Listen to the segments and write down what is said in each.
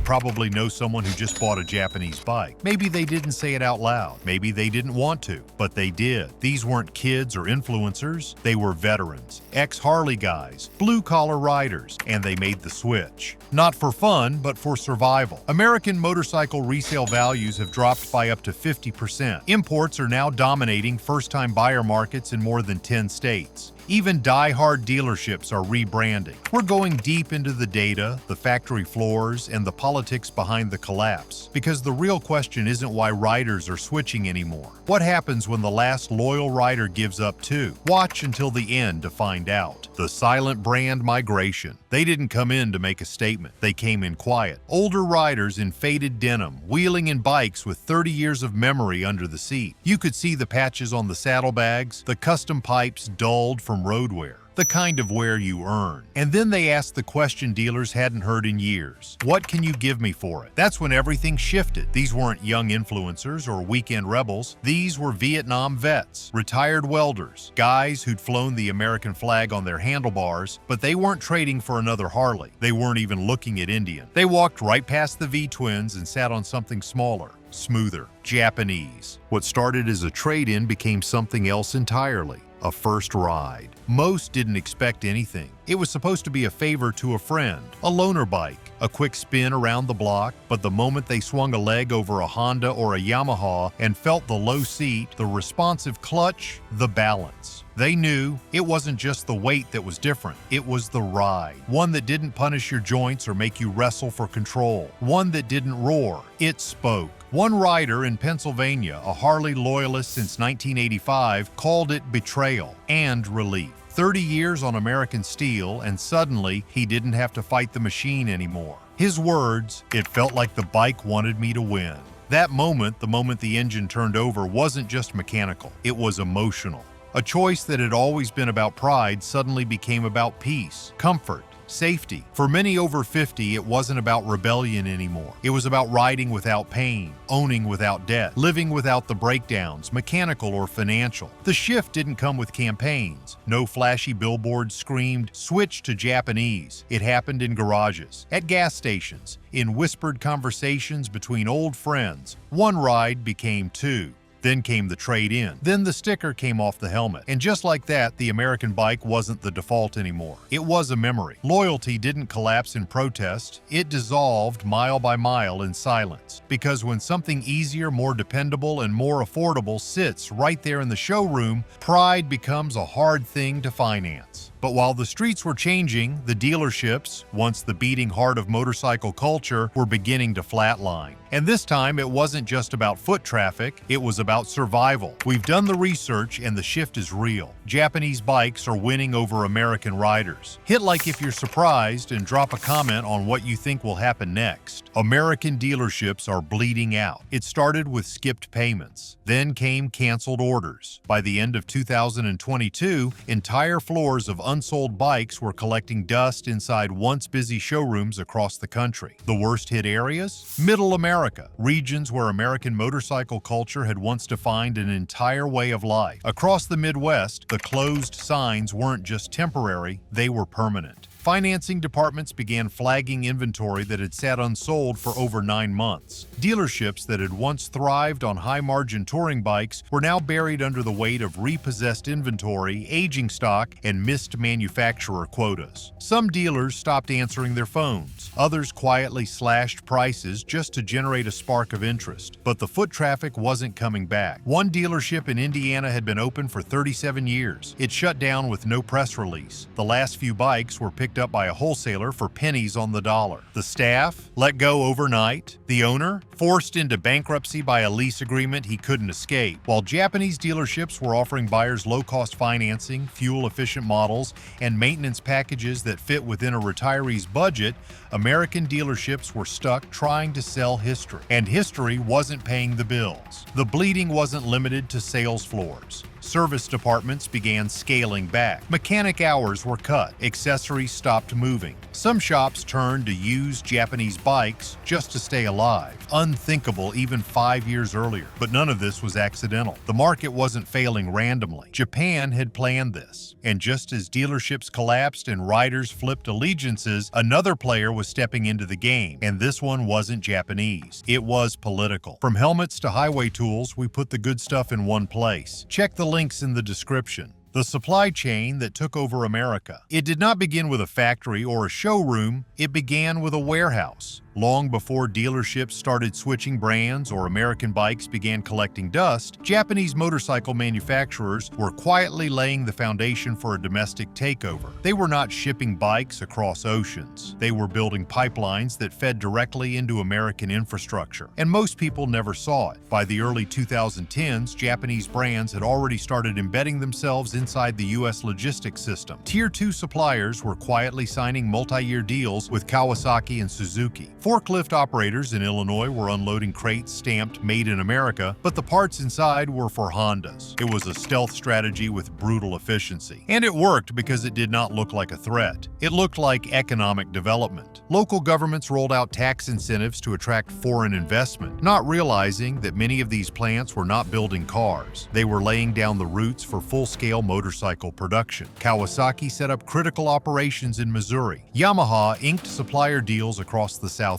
probably know someone who just bought a Japanese bike. Maybe they didn't say it out loud. Maybe they didn't want to, but they did. These weren't kids or influencers. They were veterans, ex-Harley guys, blue-collar riders, and they made the switch. Not for fun, but for survival. American motorcycle resale values have dropped by up to 50%. Imports are now dominating first-time buyer markets in more than 10 states. Even die-hard dealerships are rebranding. We're going deep into the data, the factory floors, and the politics behind the collapse, because the real question isn't why riders are switching anymore. What happens when the last loyal rider gives up too? Watch until the end to find out. The silent brand migration. They didn't come in to make a statement. They came in quiet. Older riders in faded denim, wheeling in bikes with 30 years of memory under the seat. You could see the patches on the saddlebags, the custom pipes dulled from road wear, the kind of wear you earn. And then they asked the question dealers hadn't heard in years. What can you give me for it? That's when everything shifted. These weren't young influencers or weekend rebels. These were Vietnam vets, retired welders, guys who'd flown the American flag on their handlebars, but they weren't trading for another Harley. They weren't even looking at Indian. They walked right past the V-twins and sat on something smaller, smoother, Japanese. What started as a trade-in became something else entirely. A first ride. Most didn't expect anything. It was supposed to be a favor to a friend, a loaner bike, a quick spin around the block, but the moment they swung a leg over a Honda or a Yamaha and felt the low seat, the responsive clutch, the balance, they knew it wasn't just the weight that was different, it was the ride. One that didn't punish your joints or make you wrestle for control. One that didn't roar, it spoke. One rider in Pennsylvania, a Harley loyalist since 1985, called it betrayal and relief. 30 years on American steel, and suddenly he didn't have to fight the machine anymore. His words, "It felt like the bike wanted me to win." That moment, the moment the engine turned over, wasn't just mechanical, it was emotional. A choice that had always been about pride suddenly became about peace, comfort, safety. For many over 50, it wasn't about rebellion anymore. It was about riding without pain, owning without debt, living without the breakdowns, mechanical or financial. The shift didn't come with campaigns. No flashy billboards screamed, "Switch to Japanese." It happened in garages, at gas stations, in whispered conversations between old friends. One ride became two. Then came the trade-in. Then the sticker came off the helmet. And just like that, the American bike wasn't the default anymore. It was a memory. Loyalty didn't collapse in protest. It dissolved mile by mile in silence. Because when something easier, more dependable, and more affordable sits right there in the showroom, pride becomes a hard thing to finance. But while the streets were changing, the dealerships, once the beating heart of motorcycle culture, were beginning to flatline. And this time, it wasn't just about foot traffic, it was about survival. We've done the research and the shift is real. Japanese bikes are winning over American riders. Hit like if you're surprised and drop a comment on what you think will happen next. American dealerships are bleeding out. It started with skipped payments. Then came canceled orders. By the end of 2022, entire floors of unsold bikes were collecting dust inside once busy showrooms across the country. The worst hit areas? Middle America, regions where American motorcycle culture had once defined an entire way of life. Across the Midwest, the closed signs weren't just temporary, they were permanent. Financing departments began flagging inventory that had sat unsold for over 9 months. Dealerships that had once thrived on high-margin touring bikes were now buried under the weight of repossessed inventory, aging stock, and missed manufacturer quotas. Some dealers stopped answering their phones. Others quietly slashed prices just to generate a spark of interest. But the foot traffic wasn't coming back. One dealership in Indiana had been open for 37 years. It shut down with no press release. The last few bikes were picked up by a wholesaler for pennies on the dollar. The staff let go overnight. The owner forced into bankruptcy by a lease agreement he couldn't escape. While Japanese dealerships were offering buyers low-cost financing, fuel-efficient models, and maintenance packages that fit within a retiree's budget, American dealerships were stuck trying to sell history. And history wasn't paying the bills. The bleeding wasn't limited to sales floors. Service departments began scaling back. Mechanic hours were cut. Accessories stopped moving. Some shops turned to use Japanese bikes just to stay alive. Unthinkable even 5 years earlier. But none of this was accidental. The market wasn't failing randomly. Japan had planned this. And just as dealerships collapsed and riders flipped allegiances, another player was stepping into the game. And this one wasn't Japanese. It was political. From helmets to highway tools, we put the good stuff in one place. Check the links in the description. The supply chain that took over America. It did not begin with a factory or a showroom, it began with a warehouse. Long before dealerships started switching brands or American bikes began collecting dust, Japanese motorcycle manufacturers were quietly laying the foundation for a domestic takeover. They were not shipping bikes across oceans. They were building pipelines that fed directly into American infrastructure, and most people never saw it. By the early 2010s, Japanese brands had already started embedding themselves inside the U.S. logistics system. Tier 2 suppliers were quietly signing multi-year deals with Kawasaki and Suzuki. Forklift operators in Illinois were unloading crates stamped "Made in America," but the parts inside were for Hondas. It was a stealth strategy with brutal efficiency. And it worked because it did not look like a threat. It looked like economic development. Local governments rolled out tax incentives to attract foreign investment, not realizing that many of these plants were not building cars. They were laying down the roots for full-scale motorcycle production. Kawasaki set up critical operations in Missouri. Yamaha inked supplier deals across the Southeast.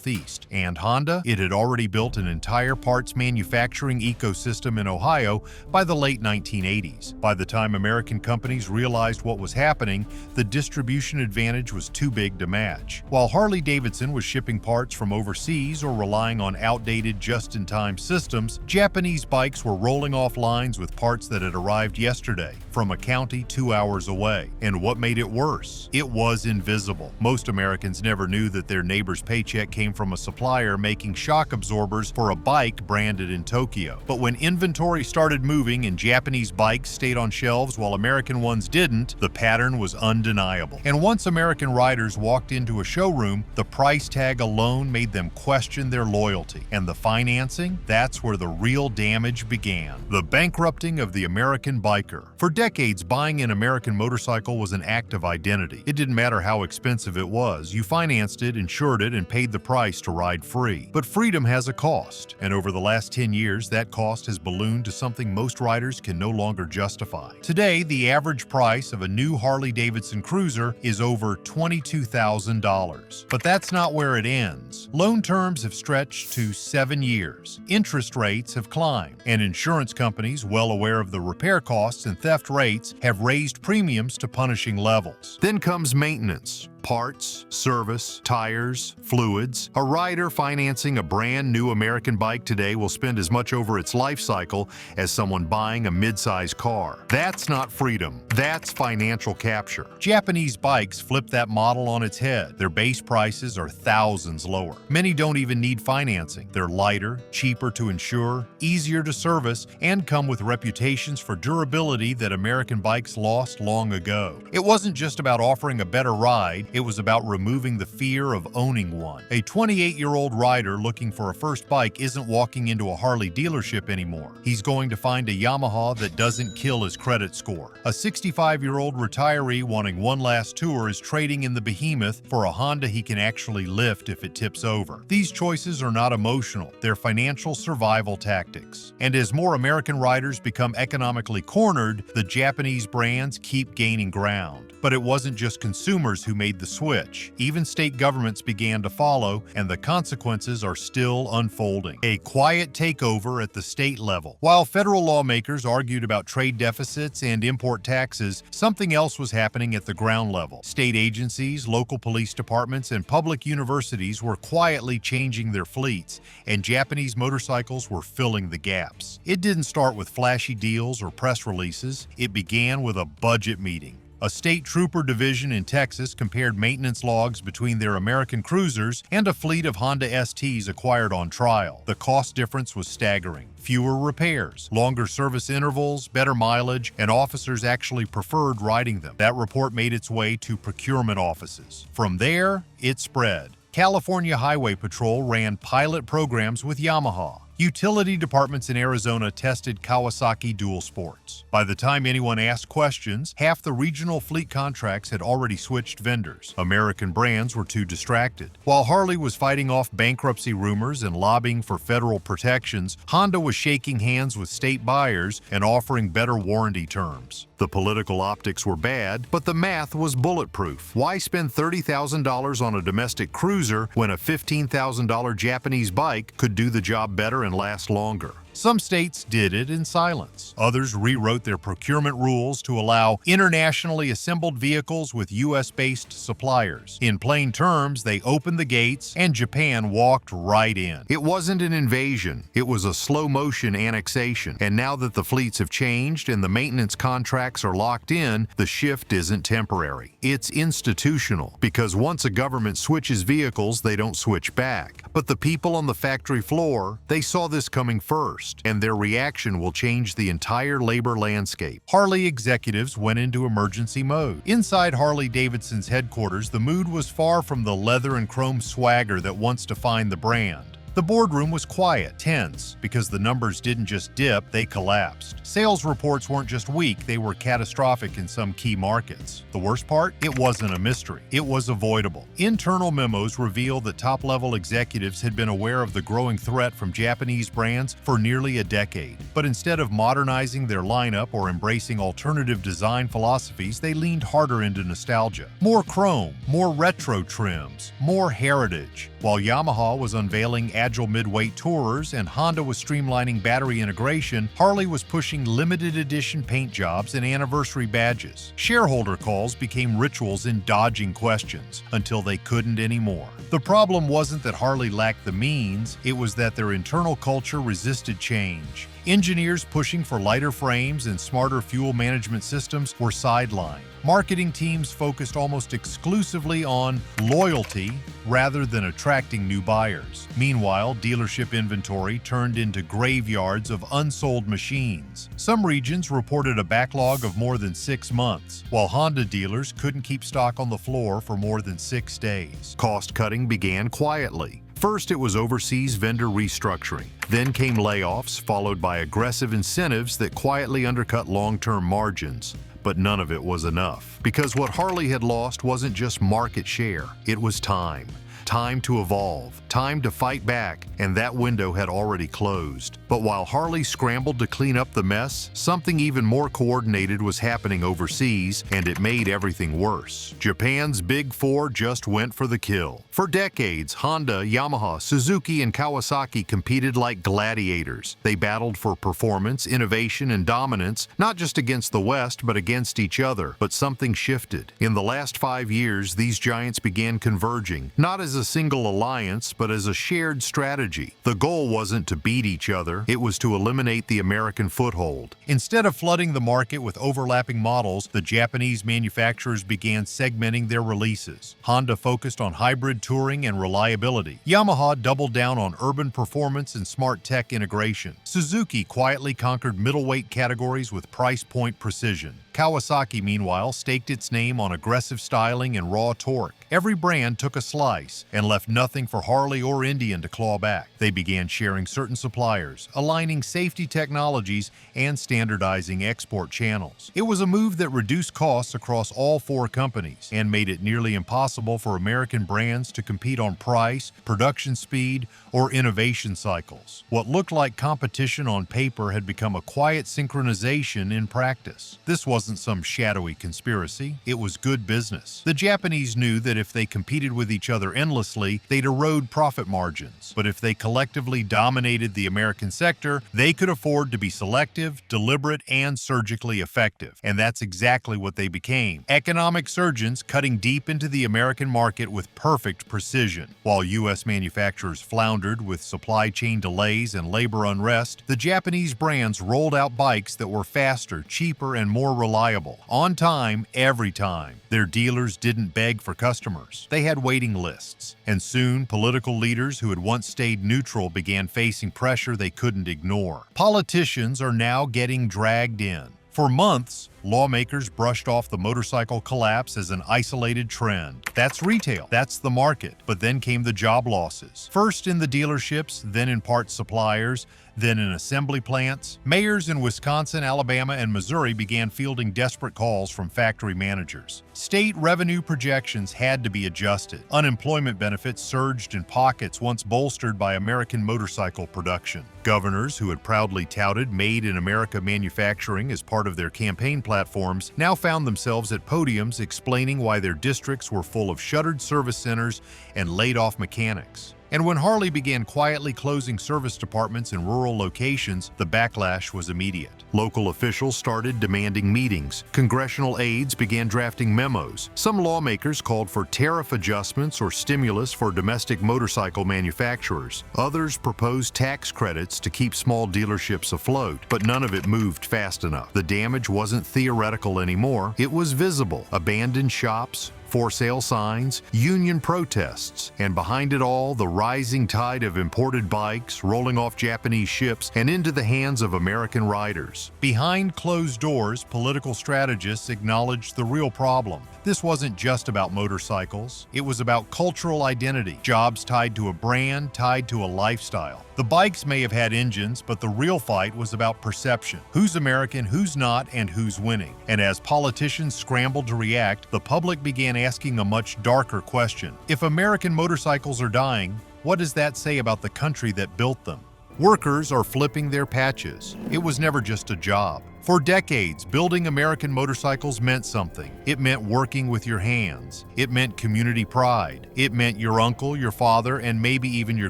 And Honda, it had already built an entire parts manufacturing ecosystem in Ohio by the late 1980s. By the time American companies realized what was happening, the distribution advantage was too big to match. While HarleyDavidson was shipping parts from overseas or relying on outdated just-in-time systems, Japanese bikes were rolling off lines with parts that had arrived yesterday from a county 2 hours away. And what made it worse? It was invisible. Most Americans never knew that their neighbor's paycheck came from a supplier making shock absorbers for a bike branded in Tokyo. But when inventory started moving and Japanese bikes stayed on shelves while American ones didn't, the pattern was undeniable. And once American riders walked into a showroom, the price tag alone made them question their loyalty. And the financing? That's where the real damage began. The bankrupting of the American biker. For decades, buying an American motorcycle was an act of identity. It didn't matter how expensive it was. You financed it, insured it, and paid the price to ride free. But freedom has a cost, and over the last 10 years, that cost has ballooned to something most riders can no longer justify. Today, the average price of a new Harley-Davidson Cruiser is over $22,000. But that's not where it ends. Loan terms have stretched to 7 years. Interest rates have climbed, and insurance companies, well aware of the repair costs and theft rates, have raised premiums to punishing levels. Then comes maintenance. Parts, service, tires, fluids. A rider financing a brand new American bike today will spend as much over its life cycle as someone buying a mid-size car. That's not freedom. That's financial capture. Japanese bikes flip that model on its head. Their base prices are thousands lower. Many don't even need financing. They're lighter, cheaper to insure, easier to service, and come with reputations for durability that American bikes lost long ago. It wasn't just about offering a better ride. It was about removing the fear of owning one. A 28-year-old rider looking for a first bike isn't walking into a Harley dealership anymore. He's going to find a Yamaha that doesn't kill his credit score. A 65-year-old retiree wanting one last tour is trading in the behemoth for a Honda he can actually lift if it tips over. These choices are not emotional. They're financial survival tactics. And as more American riders become economically cornered, the Japanese brands keep gaining ground. But it wasn't just consumers who made the switch. Even state governments began to follow, and the consequences are still unfolding. A quiet takeover at the state level. While federal lawmakers argued about trade deficits and import taxes, something else was happening at the ground level. State agencies, local police departments, and public universities were quietly changing their fleets, and Japanese motorcycles were filling the gaps. It didn't start with flashy deals or press releases. It began with a budget meeting. A state trooper division in Texas compared maintenance logs between their American cruisers and a fleet of Honda STs acquired on trial. The cost difference was staggering. Fewer repairs, longer service intervals, better mileage, and officers actually preferred riding them. That report made its way to procurement offices. From there, it spread. California Highway Patrol ran pilot programs with Yamaha. Utility departments in Arizona tested Kawasaki dual sports. By the time anyone asked questions, half the regional fleet contracts had already switched vendors. American brands were too distracted. While Harley was fighting off bankruptcy rumors and lobbying for federal protections, Honda was shaking hands with state buyers and offering better warranty terms. The political optics were bad, but the math was bulletproof. Why spend $30,000 on a domestic cruiser when a $15,000 Japanese bike could do the job better and last longer? Some states did it in silence. Others rewrote their procurement rules to allow internationally assembled vehicles with US-based suppliers. In plain terms, they opened the gates and Japan walked right in. It wasn't an invasion, it was a slow-motion annexation. And now that the fleets have changed and the maintenance contracts are locked in, the shift isn't temporary. It's institutional, because once a government switches vehicles, they don't switch back. But the people on the factory floor, they saw this coming first, and their reaction will change the entire labor landscape. Harley executives went into emergency mode. Inside Harley-Davidson's headquarters, the mood was far from the leather and chrome swagger that once defined the brand. The boardroom was quiet, tense, because the numbers didn't just dip, they collapsed. Sales reports weren't just weak, they were catastrophic in some key markets. The worst part? It wasn't a mystery. It was avoidable. Internal memos reveal that top-level executives had been aware of the growing threat from Japanese brands for nearly a decade. But instead of modernizing their lineup or embracing alternative design philosophies, they leaned harder into nostalgia. More chrome, more retro trims, more heritage. While Yamaha was unveiling agile mid-weight tourers and Honda was streamlining battery integration, Harley was pushing limited edition paint jobs and anniversary badges. Shareholder calls became rituals in dodging questions until they couldn't anymore. The problem wasn't that Harley lacked the means, it was that their internal culture resisted change. Engineers pushing for lighter frames and smarter fuel management systems were sidelined. Marketing teams focused almost exclusively on loyalty rather than attracting new buyers. Meanwhile, dealership inventory turned into graveyards of unsold machines. Some regions reported a backlog of more than 6 months, while Honda dealers couldn't keep stock on the floor for more than 6 days. Cost cutting began quietly. First, it was overseas vendor restructuring. Then came layoffs, followed by aggressive incentives that quietly undercut long-term margins. But none of it was enough. Because what Harley had lost wasn't just market share, it was time. Time to evolve, time to fight back, and that window had already closed. But while Harley scrambled to clean up the mess, something even more coordinated was happening overseas, and it made everything worse. Japan's Big Four just went for the kill. For decades, Honda, Yamaha, Suzuki, and Kawasaki competed like gladiators. They battled for performance, innovation, and dominance, not just against the West, but against each other. But something shifted. In the last 5 years, these giants began converging, not as a single alliance, but as a shared strategy. The goal wasn't to beat each other, it was to eliminate the American foothold. Instead of flooding the market with overlapping models, the Japanese manufacturers began segmenting their releases. Honda focused on hybrid touring and reliability. Yamaha doubled down on urban performance and smart tech integration. Suzuki quietly conquered middleweight categories with price point precision. Kawasaki, meanwhile, staked its name on aggressive styling and raw torque. Every brand took a slice and left nothing for Harley or Indian to claw back. They began sharing certain suppliers, aligning safety technologies, and standardizing export channels. It was a move that reduced costs across all 4 companies and made it nearly impossible for American brands to compete on price, production speed, or innovation cycles. What looked like competition on paper had become a quiet synchronization in practice. This wasn't some shadowy conspiracy, it was good business. The Japanese knew that if they competed with each other endlessly, they'd erode profit margins. But if they collectively dominated the American sector, they could afford to be selective, deliberate, and surgically effective. And that's exactly what they became. Economic surgeons cutting deep into the American market with perfect precision. While U.S. manufacturers floundered with supply chain delays and labor unrest, the Japanese brands rolled out bikes that were faster, cheaper, and more reliable. On time, every time. Their dealers didn't beg for customers. They had waiting lists. And soon, political leaders who had once stayed neutral began facing pressure they couldn't ignore. Politicians are now getting dragged in. For months, Lawmakers brushed off the motorcycle collapse as an isolated trend. That's retail. That's the market. But then came the job losses. First in the dealerships, then in parts suppliers, then in assembly plants. Mayors in Wisconsin, Alabama, and Missouri began fielding desperate calls from factory managers. State revenue projections had to be adjusted. Unemployment benefits surged in pockets once bolstered by American motorcycle production. Governors who had proudly touted Made in America manufacturing as part of their campaign platforms now found themselves at podiums explaining why their districts were full of shuttered service centers and laid-off mechanics. And when Harley began quietly closing service departments in rural locations, the backlash was immediate. Local officials started demanding meetings. Congressional aides began drafting memos. Some lawmakers called for tariff adjustments or stimulus for domestic motorcycle manufacturers. Others proposed tax credits to keep small dealerships afloat, but none of it moved fast enough. The damage wasn't theoretical anymore. It was visible. Abandoned shops, for sale signs, union protests, and behind it all, the rising tide of imported bikes rolling off Japanese ships and into the hands of American riders. Behind closed doors, political strategists acknowledged the real problem. This wasn't just about motorcycles. It was about cultural identity, jobs tied to a brand, tied to a lifestyle. The bikes may have had engines, but the real fight was about perception. Who's American, who's not, and who's winning? And as politicians scrambled to react, the public began asking a much darker question. If American motorcycles are dying, what does that say about the country that built them? Workers are flipping their patches. It was never just a job. For decades, building American motorcycles meant something. It meant working with your hands. It meant community pride. It meant your uncle, your father, and maybe even your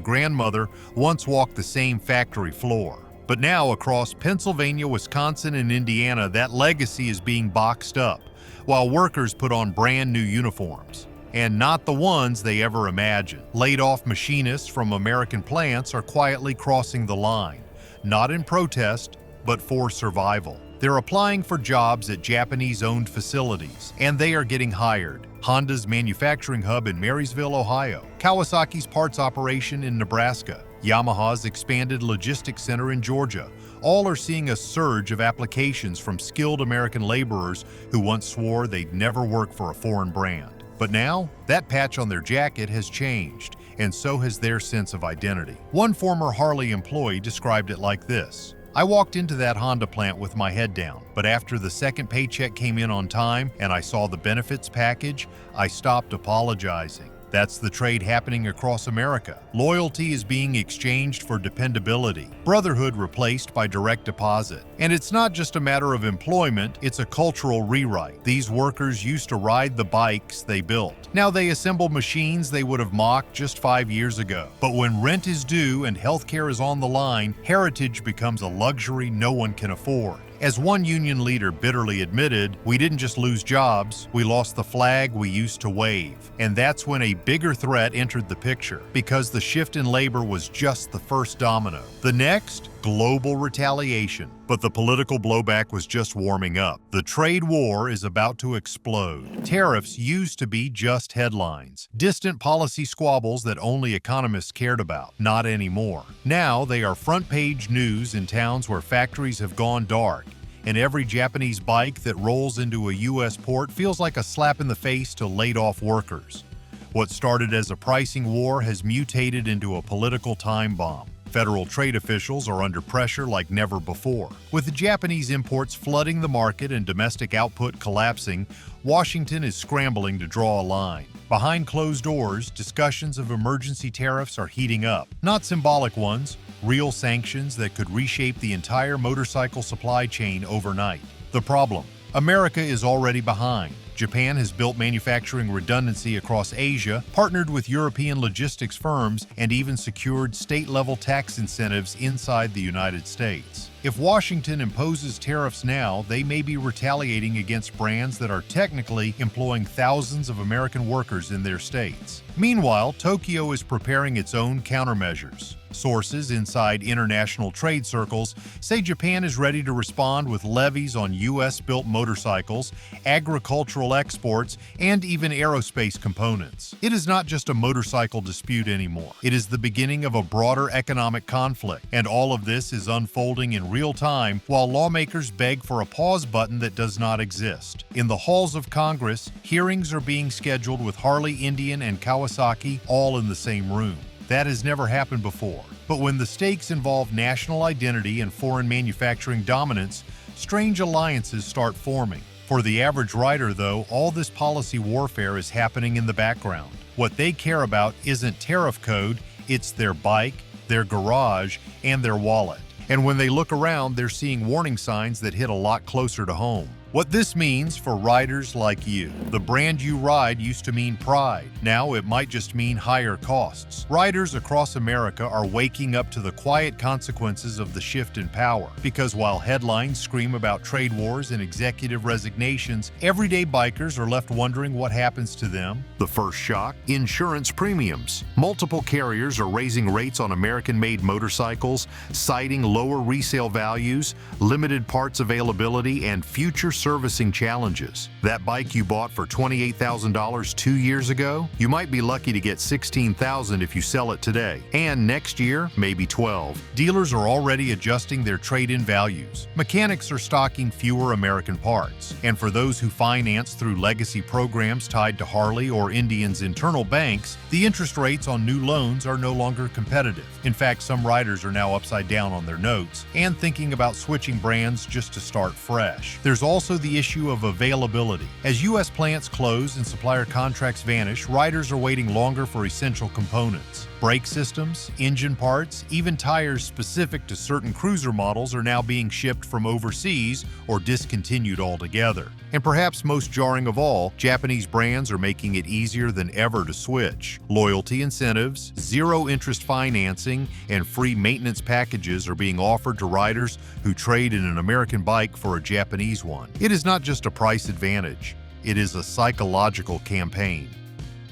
grandmother once walked the same factory floor. But now, across Pennsylvania, Wisconsin, and Indiana, that legacy is being boxed up, while workers put on brand new uniforms. And not the ones they ever imagined. Laid-off machinists from American plants are quietly crossing the line, not in protest, but for survival. They're applying for jobs at Japanese-owned facilities, and they are getting hired. Honda's manufacturing hub in Marysville, Ohio, Kawasaki's parts operation in Nebraska, Yamaha's expanded logistics center in Georgia, all are seeing a surge of applications from skilled American laborers who once swore they'd never work for a foreign brand. But now, that patch on their jacket has changed, and so has their sense of identity. One former Harley employee described it like this: "I walked into that Honda plant with my head down, but after the second paycheck came in on time and I saw the benefits package, I stopped apologizing." That's the trade happening across America. Loyalty is being exchanged for dependability. Brotherhood replaced by direct deposit. And it's not just a matter of employment, it's a cultural rewrite. These workers used to ride the bikes they built. Now they assemble machines they would have mocked just 5 years ago. But when rent is due and healthcare is on the line, heritage becomes a luxury no one can afford. As one union leader bitterly admitted, "We didn't just lose jobs, we lost the flag we used to wave." And that's when a bigger threat entered the picture, because the shift in labor was just the first domino. The next, global retaliation. But the political blowback was just warming up. The trade war is about to explode. Tariffs used to be just headlines, distant policy squabbles that only economists cared about. Not anymore. Now they are front-page news in towns where factories have gone dark, and every Japanese bike that rolls into a U.S. port feels like a slap in the face to laid-off workers. What started as a pricing war has mutated into a political time bomb. Federal trade officials are under pressure like never before. With the Japanese imports flooding the market and domestic output collapsing, Washington is scrambling to draw a line. Behind closed doors, discussions of emergency tariffs are heating up. Not symbolic ones, real sanctions that could reshape the entire motorcycle supply chain overnight. The problem: America is already behind. Japan has built manufacturing redundancy across Asia, partnered with European logistics firms, and even secured state-level tax incentives inside the United States. If Washington imposes tariffs now, they may be retaliating against brands that are technically employing thousands of American workers in their states. Meanwhile, Tokyo is preparing its own countermeasures. Sources inside international trade circles say Japan is ready to respond with levies on U.S.-built motorcycles, agricultural exports, and even aerospace components. It is not just a motorcycle dispute anymore. It is the beginning of a broader economic conflict, and all of this is unfolding in real time while lawmakers beg for a pause button that does not exist. In the halls of Congress, hearings are being scheduled with Harley, Indian, and Kawasaki all in the same room. That has never happened before. But when the stakes involve national identity and foreign manufacturing dominance, strange alliances start forming. For the average rider, though, all this policy warfare is happening in the background. What they care about isn't tariff code, it's their bike, their garage, and their wallet. And when they look around, they're seeing warning signs that hit a lot closer to home. What this means for riders like you. The brand you ride used to mean pride. Now it might just mean higher costs. Riders across America are waking up to the quiet consequences of the shift in power. Because while headlines scream about trade wars and executive resignations, everyday bikers are left wondering what happens to them. The first shock? Insurance premiums. Multiple carriers are raising rates on American-made motorcycles, citing lower resale values, limited parts availability, and future servicing challenges. That bike you bought for $28,000 2 years ago, you might be lucky to get $16,000 if you sell it today. And next year, maybe $12,000. Dealers are already adjusting their trade-in values. Mechanics are stocking fewer American parts. And for those who finance through legacy programs tied to Harley or Indian's internal banks, the interest rates on new loans are no longer competitive. In fact, some riders are now upside down on their notes and thinking about switching brands just to start fresh. There's also the issue of availability. As U.S. plants close and supplier contracts vanish, riders are waiting longer for essential components. Brake systems, engine parts, even tires specific to certain cruiser models are now being shipped from overseas or discontinued altogether. And perhaps most jarring of all, Japanese brands are making it easier than ever to switch. Loyalty incentives, zero-interest financing, and free maintenance packages are being offered to riders who trade in an American bike for a Japanese one. It is not just a price advantage, it is a psychological campaign.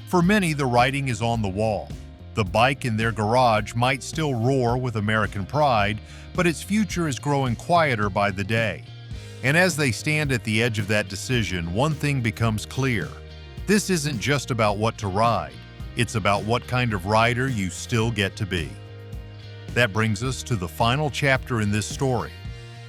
For many, the writing is on the wall. The bike in their garage might still roar with American pride, but its future is growing quieter by the day. And as they stand at the edge of that decision, one thing becomes clear. This isn't just about what to ride, it's about what kind of rider you still get to be. That brings us to the final chapter in this story.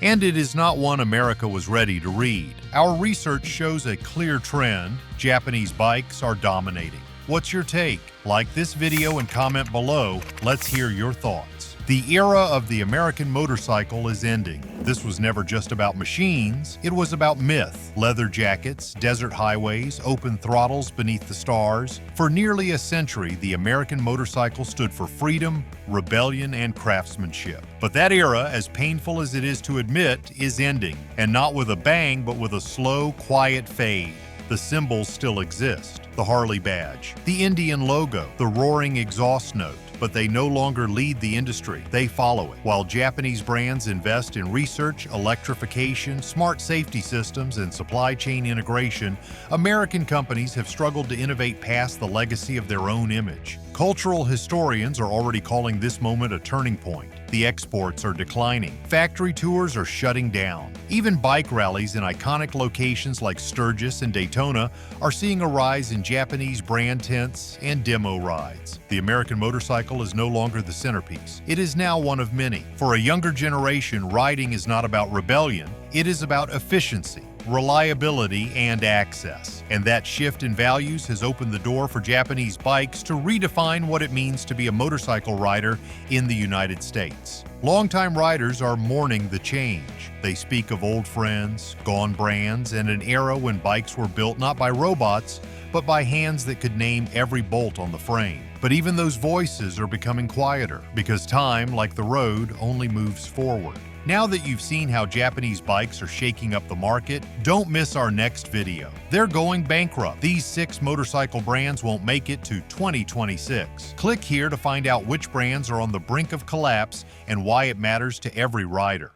And it is not one America was ready to read. Our research shows a clear trend: Japanese bikes are dominating. What's your take? Like this video and comment below. Let's hear your thoughts. The era of the American motorcycle is ending. This was never just about machines, it was about myth. Leather jackets, desert highways, open throttles beneath the stars. For nearly a century, the American motorcycle stood for freedom, rebellion, and craftsmanship. But that era, as painful as it is to admit, is ending. And not with a bang, but with a slow, quiet fade. The symbols still exist. The Harley badge, the Indian logo, the roaring exhaust note. But they no longer lead the industry, they follow it. While Japanese brands invest in research, electrification, smart safety systems, and supply chain integration, American companies have struggled to innovate past the legacy of their own image. Cultural historians are already calling this moment a turning point. The exports are declining. Factory tours are shutting down. Even bike rallies in iconic locations like Sturgis and Daytona are seeing a rise in Japanese brand tents and demo rides. The American motorcycle is no longer the centerpiece. It is now one of many. For a younger generation, riding is not about rebellion, it is about efficiency, reliability, and access. And that shift in values has opened the door for Japanese bikes to redefine what it means to be a motorcycle rider in the United States. Longtime riders are mourning the change. They speak of old friends, gone brands, and an era when bikes were built not by robots, but by hands that could name every bolt on the frame. But even those voices are becoming quieter, because time, like the road, only moves forward. Now that you've seen how Japanese bikes are shaking up the market, don't miss our next video. They're going bankrupt. These 6 motorcycle brands won't make it to 2026. Click here to find out which brands are on the brink of collapse and why it matters to every rider.